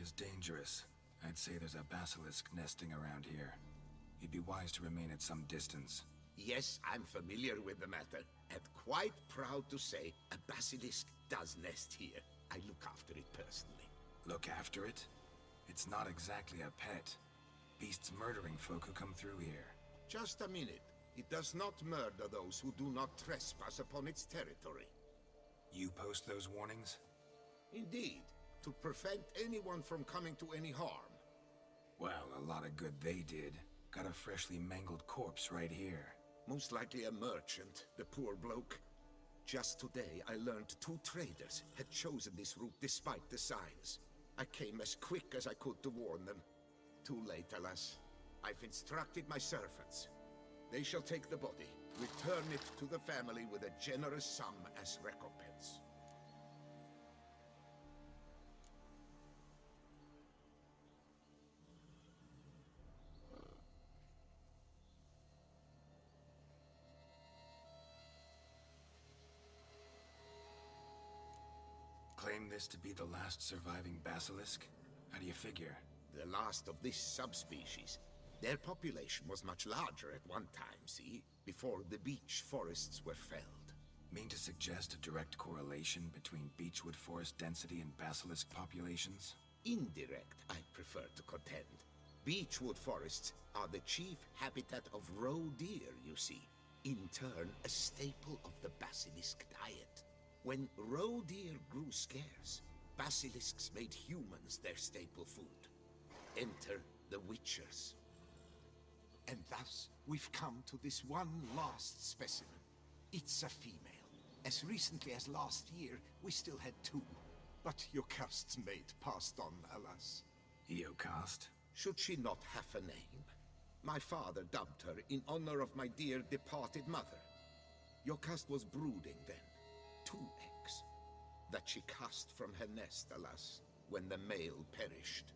is dangerous. I'd say there's a basilisk nesting around here. You'd be wise to remain at some distance. Yes, I'm familiar with the matter, and quite proud to say a basilisk does nest here. I look after it personally. Look after it? It's not exactly a pet. Beasts murdering folk who come through here. Just a minute. It does not murder those who do not trespass upon its territory. You post those warnings? Indeed, to prevent anyone from coming to any harm. Well, a lot of good they did. Got a freshly mangled corpse right here. Most likely a merchant, the poor bloke. Just today, I learned 2 traders had chosen this route despite the signs. I came as quick as I could to warn them. Too late, alas. I've instructed my servants. They shall take the body, return it to the family with a generous sum as recompense. Claim this to be the last surviving basilisk? How do you figure? The last of this subspecies. Their population was much larger at one time, see? Before the beech forests were felled. Mean to suggest a direct correlation between beechwood forest density and basilisk populations? Indirect, I prefer to contend. Beechwood forests are the chief habitat of roe deer, you see. In turn, a staple of the basilisk diet. When roe deer grew scarce, basilisks made humans their staple food. Enter the Witchers. And thus, we've come to this one last specimen. It's a female. As recently as last year, we still had 2. But Jocast's mate passed on, alas. Jocast? Should she not have a name? My father dubbed her in honor of my dear departed mother. Jocast was brooding then. 2 eggs. That she cast from her nest, alas, when the male perished.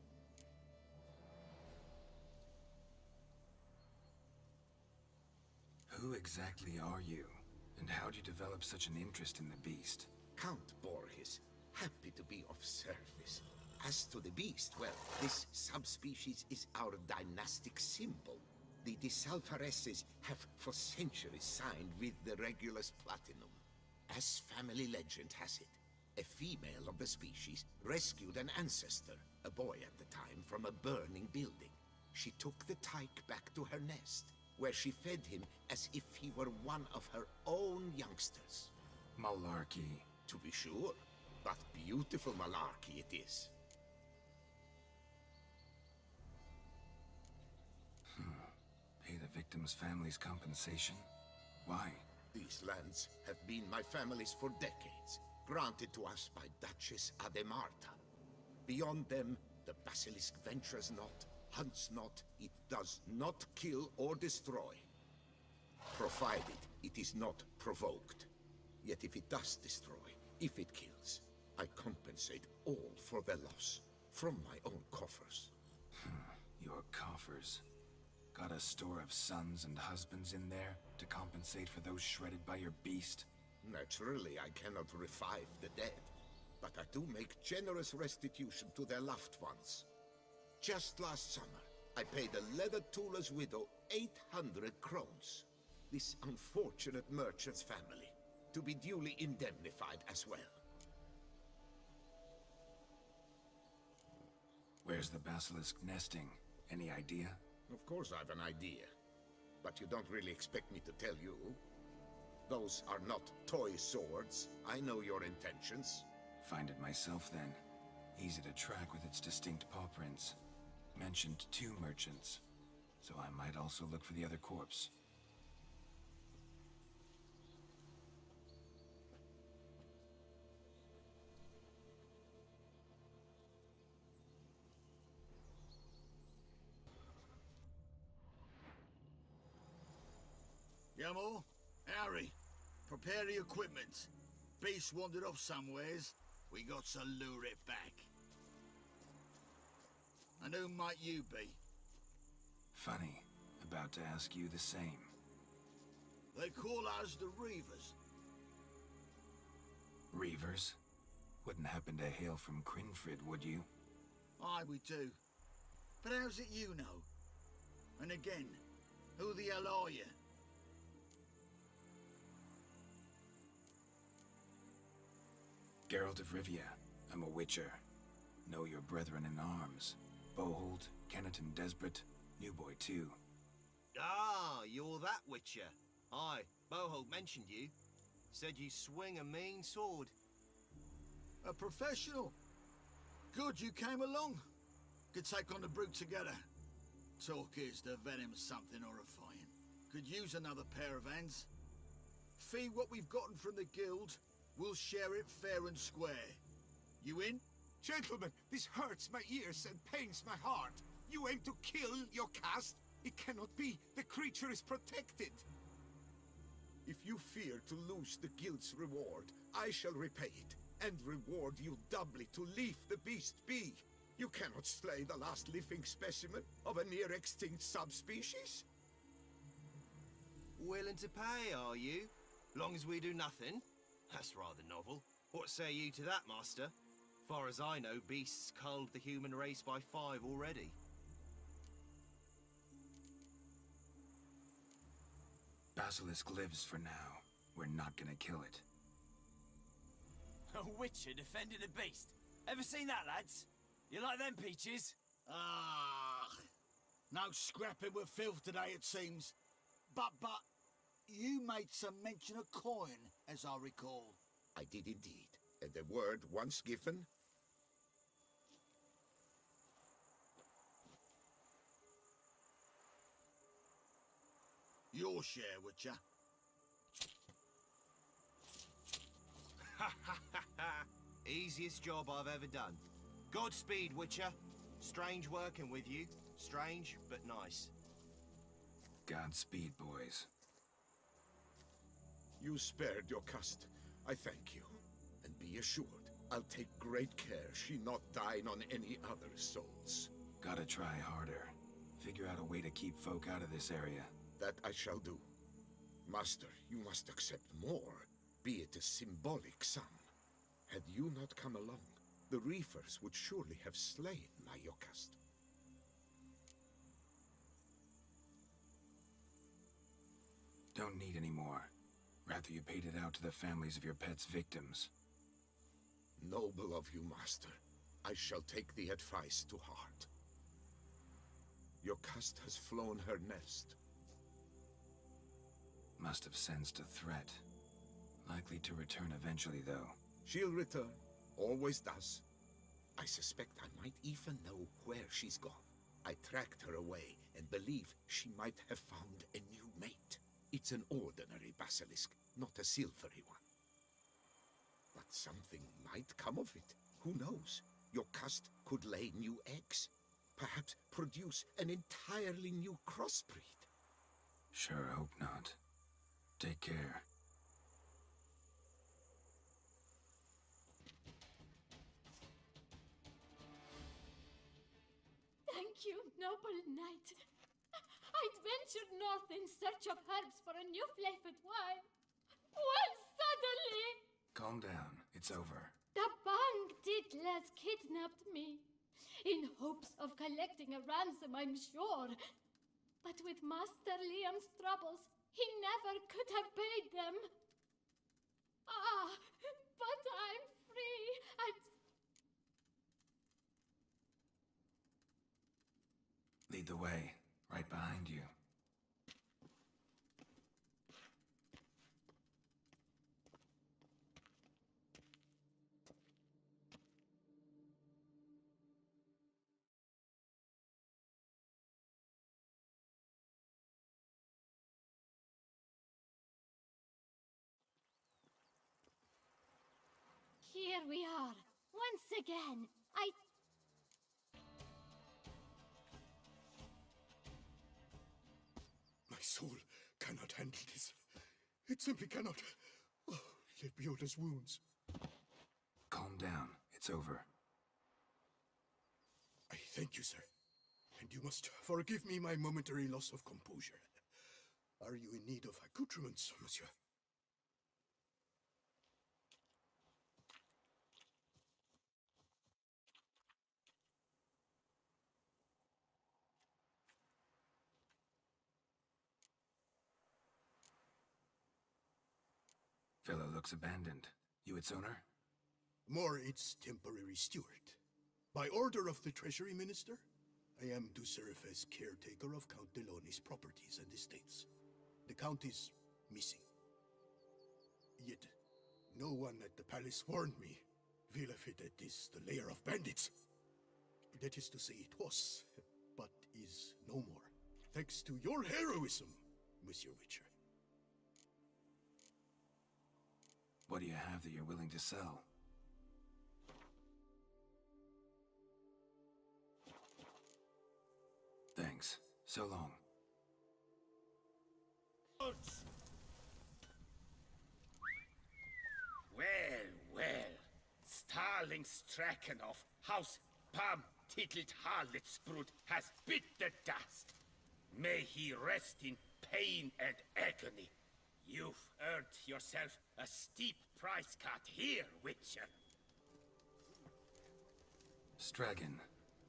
Who exactly are you? And how'd you develop such an interest in the beast? Count Borges, happy to be of service. As to the beast, well, this subspecies is our dynastic symbol. The Disalfareses have for centuries signed with the Regulus Platinum. As family legend has it, a female of the species rescued an ancestor, a boy at the time, from a burning building. She took the tyke back to her nest, where she fed him as if he were one of her own youngsters. Malarkey. To be sure, but beautiful malarkey it is. Pay the victim's family's compensation? Why? These lands have been my family's for decades, granted to us by Duchess Ademarta. Beyond them, the basilisk ventures not, hunts not, it does not kill or destroy. Provided it is not provoked. Yet if it does destroy, if it kills, I compensate all for their loss, from my own coffers. Your coffers. Got a store of sons and husbands in there to compensate for those shredded by your beast? Naturally, I cannot revive the dead, but I do make generous restitution to their loved ones. Just last summer, I paid a leather tooler's widow 800 crowns. This unfortunate merchant's family, to be duly indemnified as well. Where's the basilisk nesting? Any idea? Of course I've an idea, but you don't really expect me to tell you. Those are not toy swords. I know your intentions. Find it myself then. Easy to track with its distinct paw prints. Mentioned 2 merchants, so I might also look for the other corpse. Yamo, Harry, prepare the equipment. Beast wandered off somewheres. We got to lure it back. And who might you be? Funny. About to ask you the same. They call us the Reavers. Reavers? Wouldn't happen to hail from Crinfrid, would you? Aye, we do. But how's it you know? And again, who the hell are you? Geralt of Rivia. I'm a witcher. Know your brethren in arms. Bohold, Kenneton Desperate, New Boy too. Ah, you're that witcher. Aye, Bohold mentioned you. Said you swing a mean sword. A professional. Good you came along. Could take on the brute together. Talk is the venom's something horrifying. Could use another pair of hands. Fee what we've gotten from the guild. We'll share it fair and square. You in? Gentlemen, this hurts my ears and pains my heart. You aim to kill your caste? It cannot be. The creature is protected. If you fear to lose the guild's reward, I shall repay it, and reward you doubly to leave the beast be. You cannot slay the last living specimen of a near-extinct subspecies. Willing to pay, are you? Long as we do nothing? That's rather novel. What say you to that, master? Far as I know, beasts culled the human race by 5 already. Basilisk lives for now. We're not gonna kill it. A witcher defending a beast. Ever seen that, lads? You like them peaches? Ah, no scrapping with filth today, it seems. But, you made some mention of coin, as I recall. I did indeed, and the word once given... Your share, Witcher. Easiest job I've ever done. Godspeed, Witcher. Strange working with you. Strange, but nice. Godspeed, boys. You spared your caste. I thank you. And be assured, I'll take great care she not dine on any other souls. Gotta try harder. Figure out a way to keep folk out of this area. That I shall do. Master, you must accept more, be it a symbolic sum. Had you not come along, the Reefers would surely have slain my Yokast. Don't need any more. Rather you paid it out to the families of your pets' victims. Noble of you, Master. I shall take the advice to heart. Yokast has flown her nest. Must have sensed a threat. Likely to return eventually, though. She'll return. Always does. I suspect I might even know where she's gone. I tracked her away and believe she might have found a new mate. It's an ordinary basilisk, not a silvery one. But something might come of it. Who knows? Your caste could lay new eggs. Perhaps produce an entirely new crossbreed. Sure hope not. Take care. Thank you, noble knight. I'd ventured north in search of herbs for a new flavored wine. When suddenly... Calm down. It's over. the Bang Diddlers kidnapped me. In hopes of collecting a ransom, I'm sure. But with Master Liam's troubles, he never could have paid them. Ah, but I'm free and... Lead the way. Right behind you. Here we are, once again. My soul cannot handle this. It simply cannot. Oh, Lebioda's wounds. Calm down. It's over. I thank you, sir. And you must forgive me my momentary loss of composure. Are you in need of accoutrements, monsieur? Villa looks abandoned. You its owner? More its temporary steward. By order of the Treasury Minister, I am to serve as caretaker of Count Deloni's properties and estates. The Count is missing. Yet, no one at the palace warned me. Villafedet is the lair of bandits. That is to say it was, but is no more. Thanks to your heroism, Monsieur Witcher. What do you have that you're willing to sell? Thanks. So long. Well. Starling Strakenov, House Pam Titelt Harlitsbrut has bit the dust. May he rest in pain and agony. You've earned yourself a steep price cut here, Witcher. Stragan.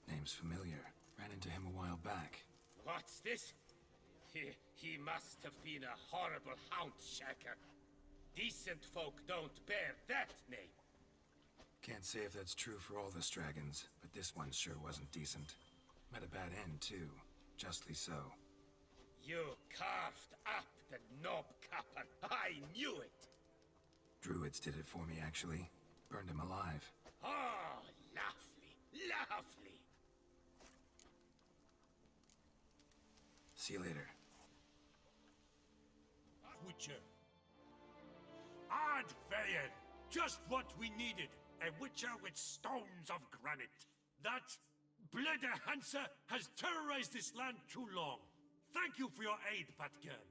Name's familiar. Ran into him a while back. What's this? He must have been a horrible hound shaker. Decent folk don't bear that name. Can't say if that's true for all the Stragons, but this one sure wasn't decent. Met a bad end, too. Justly so. You carved up the knobcapper. I knew it. Druids did it for me, actually. Burned him alive. Oh, lovely. See you later. Witcher. Ad Veyen! Just what we needed! A Witcher with stones of granite. That Bleda Hansa has terrorized this land too long. Thank you for your aid, Patgern.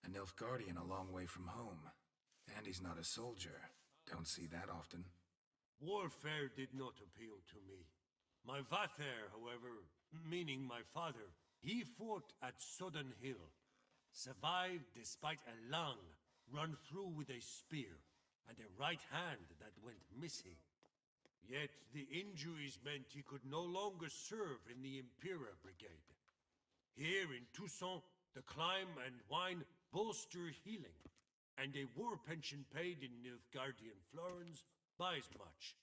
A Nilfgaardian a long way from home. And he's not a soldier. Don't see that often. Warfare did not appeal to me. My Vather, however, meaning my father, he fought at Sodden Hill. Survived despite a lung run through with a spear, and a right hand that went missing. Yet the injuries meant he could no longer serve in the Impera Brigade. Here in Toussaint, the climb and wine bolster healing, and a war pension paid in Nilfgaardian florins buys much.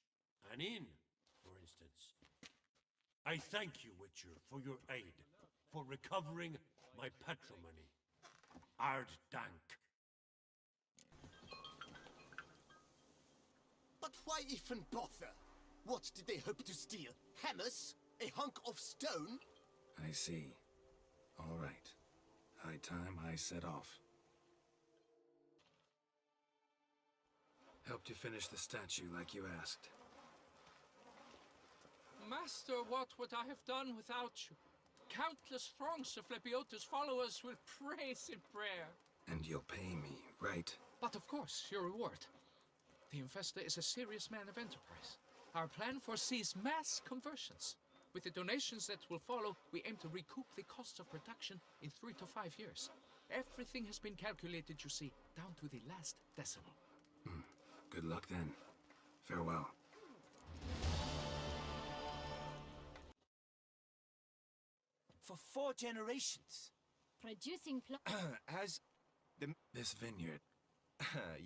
An inn, for instance. I thank you, Witcher, for your aid, for recovering my patrimony. Ard Dank. But why even bother? What did they hope to steal? Hammers? A hunk of stone? I see. All right. High time I set off. Helped you finish the statue like you asked. Master, what would I have done without you? Countless throngs of Lebiota's followers will praise in prayer. And you'll pay me, right? But of course, your reward. The Infesta is a serious man of enterprise. Our plan foresees mass conversions. With the donations that will follow, we aim to recoup the costs of production in 3 to 5 years. Everything has been calculated, you see, down to the last decimal. Good luck then. Farewell. For 4 generations. Producing As This vineyard.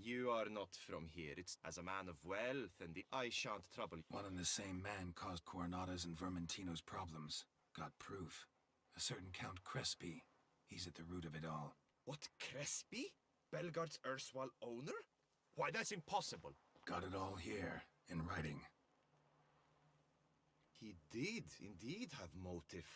you are not from here. It's as a man of wealth, and I shan't trouble you. One and the same man caused Coronata's and Vermentino's problems. Got proof. A certain Count Crespi. He's at the root of it all. What, Crespi? Belgard's erstwhile owner? Why, that's impossible. Got it all here, in writing. He did indeed have motive.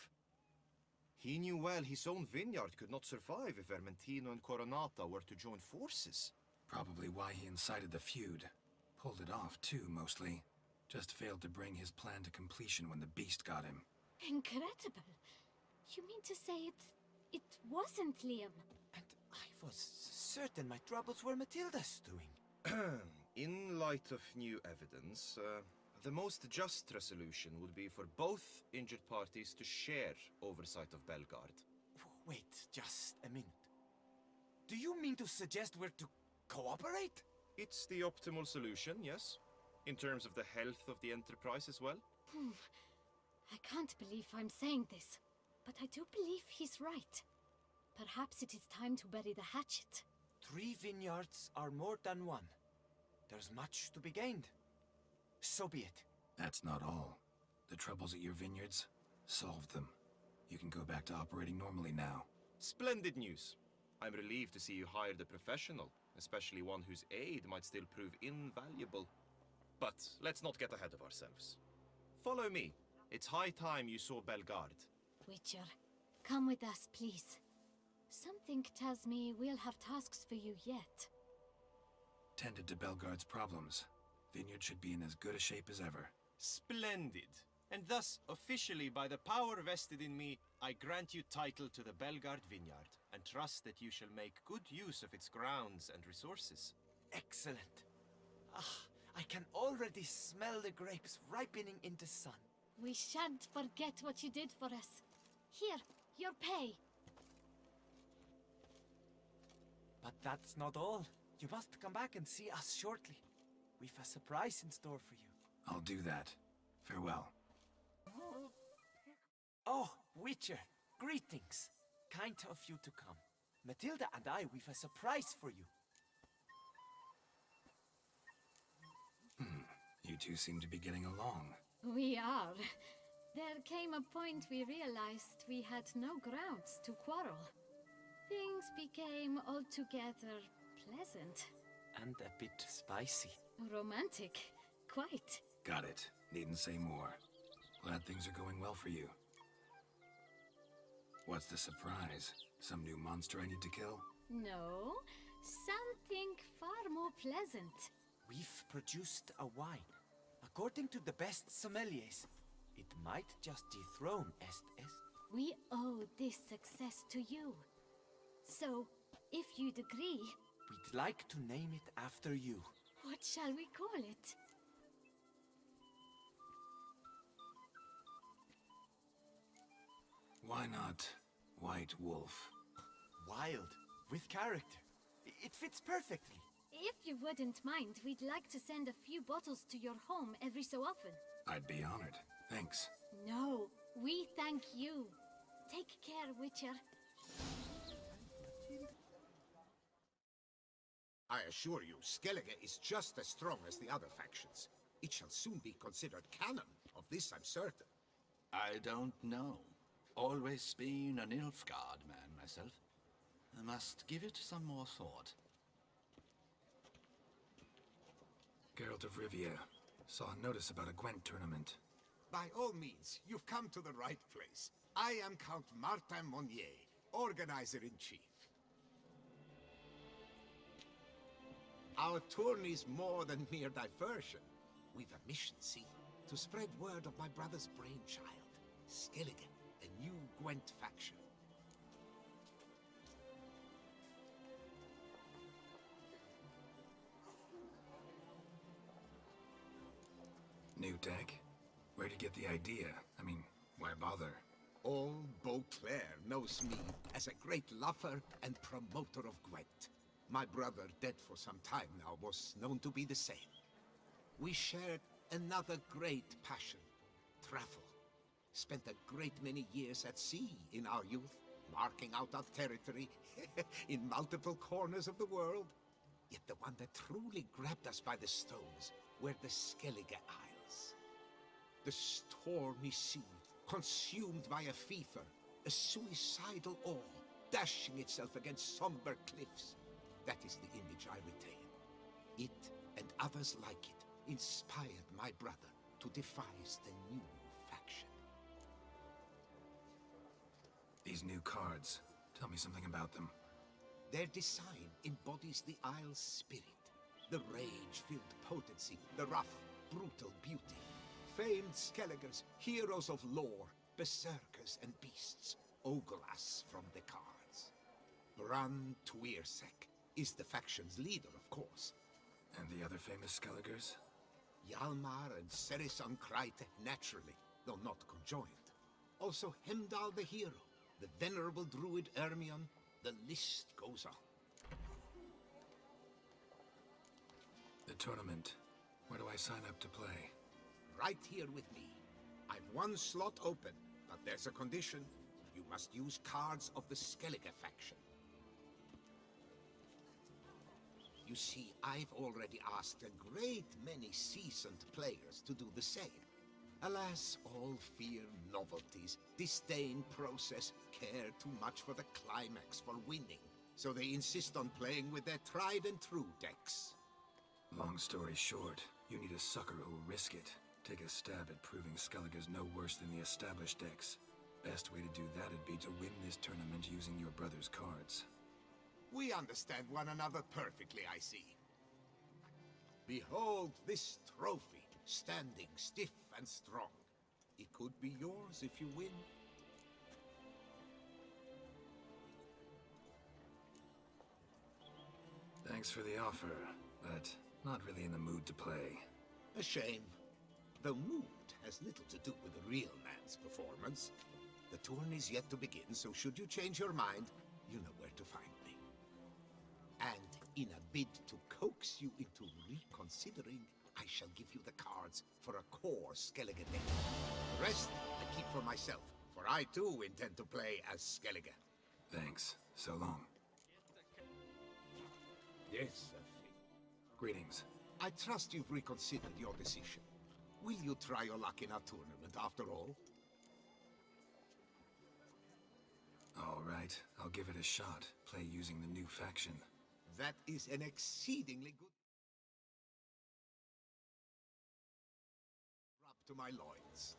He knew well his own vineyard could not survive if Vermentino and Coronata were to join forces. Probably why he incited the feud. Pulled it off, too, mostly. Just failed to bring his plan to completion when the beast got him. Incredible. You mean to say it wasn't Liam? And I was certain my troubles were Matilda's doing. In light of new evidence, the most just resolution would be for both injured parties to share oversight of Belgard. Wait, just a minute. Do you mean to suggest we're to cooperate? It's the optimal solution, yes. In terms of the health of the enterprise as well. I can't believe I'm saying this, but I do believe he's right. Perhaps it is time to bury the hatchet. 3 vineyards are more than one. There's much to be gained. So be it. That's not all. The troubles at your vineyards? Solved them. You can go back to operating normally now. Splendid news. I'm relieved to see you hired a professional, especially one whose aid might still prove invaluable. But let's not get ahead of ourselves. Follow me. It's high time you saw Belgard. Witcher, come with us, please. Something tells me we'll have tasks for you yet. Tended to Belgard's problems. Vineyard should be in as good a shape as ever. Splendid. And thus, officially, by the power vested in me, I grant you title to the Belgard Vineyard, and trust that you shall make good use of its grounds and resources. Excellent. I can already smell the grapes ripening in the sun. We shan't forget what you did for us. Here, your pay. But that's not all. You must come back and see us shortly. We've a surprise in store for you. I'll do that. Farewell. Oh, Witcher, greetings. Kind of you to come. Matilda and I, we've a surprise for you. You two seem to be getting along. We are. There came a point we realized we had no grounds to quarrel. Things became altogether pleasant. And a bit spicy. Romantic. Quite. Got it. Needn't say more. Glad things are going well for you. What's the surprise? Some new monster I need to kill? No, something far more pleasant. We've produced a wine. According to the best sommeliers, it might just dethrone Est. We owe this success to you. So, if you'd agree... We'd like to name it after you. What shall we call it? Why not White Wolf? Wild, with character. It fits perfectly. If you wouldn't mind, we'd like to send a few bottles to your home every so often. I'd be honored. Thanks. No, we thank you. Take care, Witcher. I assure you, Skellige is just as strong as the other factions. It shall soon be considered canon. Of this I'm certain. I don't know. Always been an Nilfgaard man myself. I must give it some more thought. Geralt of Rivia. Saw a notice about a Gwent tournament. By all means, you've come to the right place. I am Count Martin Monnier, organizer-in-chief. Our tourney's more than mere diversion. We've a mission, see? To spread word of my brother's brainchild, Skellige, the new Gwent faction. New tech? Where'd you get the idea? I mean, why bother? All Beauclair knows me as a great lover and promoter of Gwent. My brother, dead for some time now, was known to be the same. We shared another great passion, travel. Spent a great many years at sea in our youth, marking out our territory in multiple corners of the world. Yet the one that truly grabbed us by the stones were the Skellige Isles. The stormy sea, consumed by a fever, a suicidal awe, dashing itself against somber cliffs. That is the image I retain. It, and others like it, inspired my brother to devise the new faction. These new cards. Tell me something about them. Their design embodies the Isle's spirit. The rage-filled potency, the rough, brutal beauty. Famed Skelligers, heroes of lore, berserkers and beasts, ogle us from the cards. Bran Tuirsek is the faction's leader, of course. And the other famous Skelligers? Hjalmar and Serisan Kryte, naturally, though not conjoined. Also Hemdall the hero, the venerable druid Ermion, the list goes on. The tournament. Where do I sign up to play? Right here with me. I've one slot open, but there's a condition. You must use cards of the Skellige faction. You see, I've already asked a great many seasoned players to do the same. Alas, all fear novelties, disdain process, care too much for the climax, for winning. So they insist on playing with their tried and true decks. Long story short, you need a sucker who'll risk it. Take a stab at proving Skellige's no worse than the established decks. Best way to do that'd be to win this tournament using your brother's cards. We understand one another perfectly, I see. Behold this trophy, standing stiff and strong. It could be yours if you win. Thanks for the offer, but not really in the mood to play. A shame. The mood has little to do with a real man's performance. The tourney's yet to begin, so should you change your mind, you know where to find me. And in a bid to coax you into reconsidering, I shall give you the cards for a core Skellige deck. The rest I keep for myself, for I too intend to play as Skellige. Thanks. So long. Yes, sir. Greetings. I trust you've reconsidered your decision. Will you try your luck in our tournament after all? All right, I'll give it a shot. Play using the new faction. That is an exceedingly good... Rub to my loins.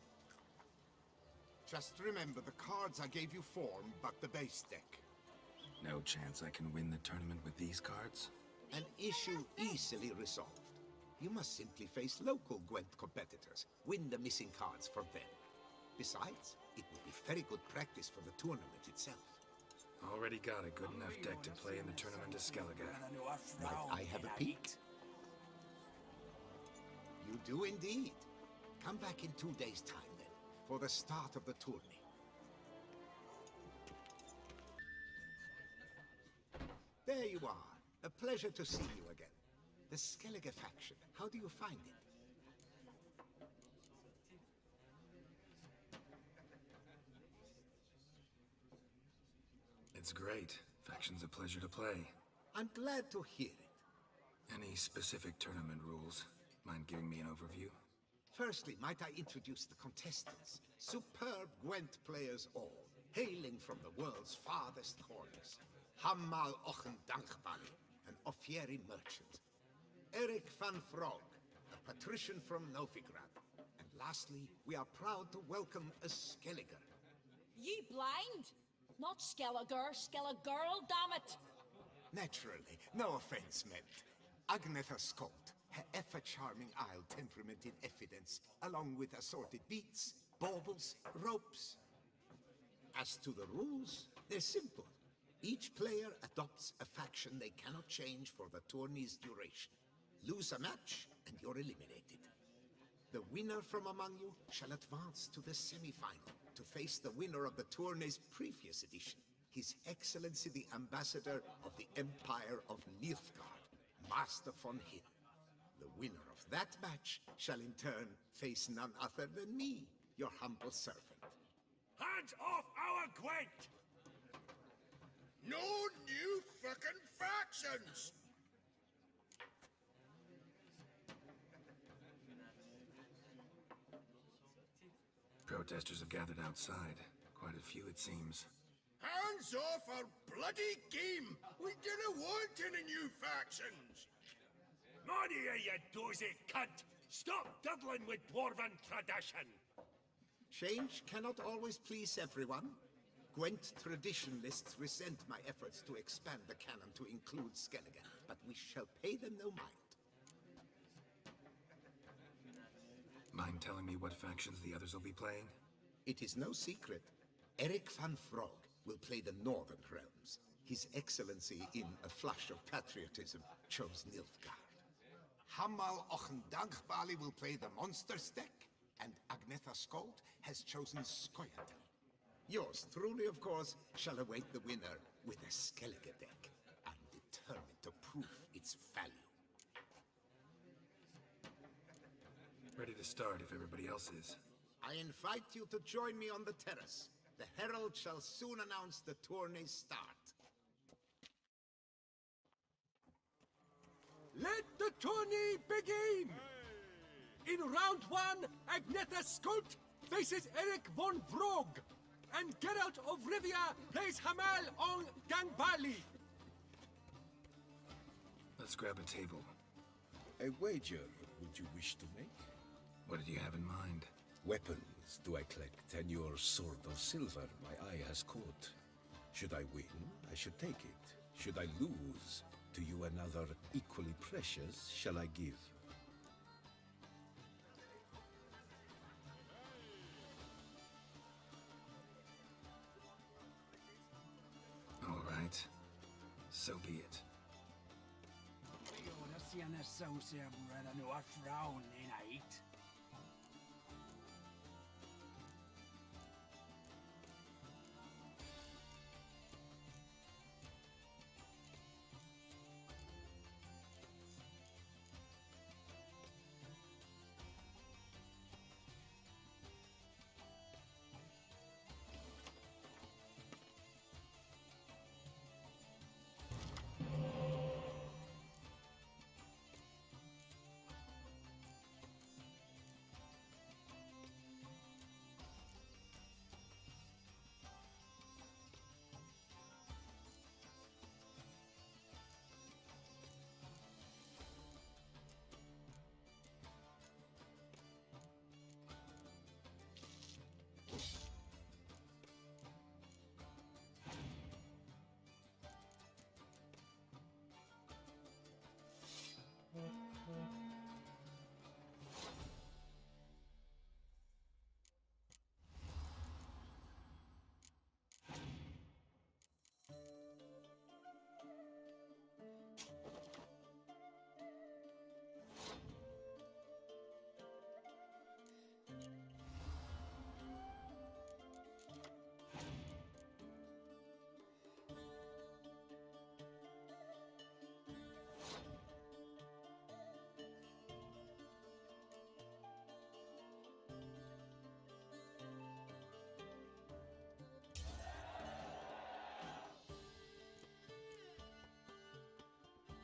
Just remember, the cards I gave you form but the base deck. No chance I can win the tournament with these cards? An issue easily resolved. You must simply face local Gwent competitors, win the missing cards from them. Besides, it will be very good practice for the tournament itself. Already got a good enough deck to play in the tournament of Skellige. Might I have a peek? You do indeed. Come back in 2 days' time then, for the start of the tourney. There you are. A pleasure to see you again. The Skellige faction, how do you find it? It's great. Faction's a pleasure to play. I'm glad to hear it. Any specific tournament rules? Mind giving me an overview? Firstly, might I introduce the contestants? Superb Gwent players all, hailing from the world's farthest corners. Hammal Ochen Dankbali, an Offieri merchant. Eric van Frog, a patrician from Novigrad. And lastly, we are proud to welcome a Skelliger. You blind? Not Skelliger, Skelligirl, damn it! Naturally, no offense meant. Agnetha Skolt, her ever-charming Isle temperament in evidence, along with assorted beats, baubles, ropes. As to the rules, they're simple. Each player adopts a faction they cannot change for the tourney's duration. Lose a match, and you're eliminated. The winner from among you shall advance to the semi-final to face the winner of the tourney's previous edition, His Excellency the Ambassador of the Empire of Nilfgaard, Master von Hill. The winner of that match shall in turn face none other than me, your humble servant. Hands off our Gwent! No new fucking factions! Protesters have gathered outside. Quite a few, it seems. Hands off our bloody game! We didn't want any new factions! Money, you dozy cunt! Stop diddling with dwarven tradition! Change cannot always please everyone. Gwent traditionalists resent my efforts to expand the canon to include Skellige, but we shall pay them no mind. Mind telling me what factions the others will be playing? It is no secret. Eric van Frog will play the Northern Realms. His Excellency, in a flush of patriotism, chose Nilfgaard. Hammal Ochen Dankbali will play the Monsters deck, and Agnetha Skolt has chosen Skoyatel. Yours truly, of course, shall await the winner with a Skellige deck. I'm determined to prove its value. Ready to start if everybody else is. I invite you to join me on the terrace. The herald shall soon announce the tourney's start. tourney begin! In round 1, Agnetha Skult faces Eric von Vrog, and Geralt of Rivia plays Hamal on Gangbali. Let's grab a table. A wager would you wish to make? What did you have in mind? Weapons do I collect, and your sword of silver my eye has caught. Should I win, I should take it. Should I lose, to you another equally precious shall I give. All right. So be it. Io, da sian er saus er breda nu a frown in ait.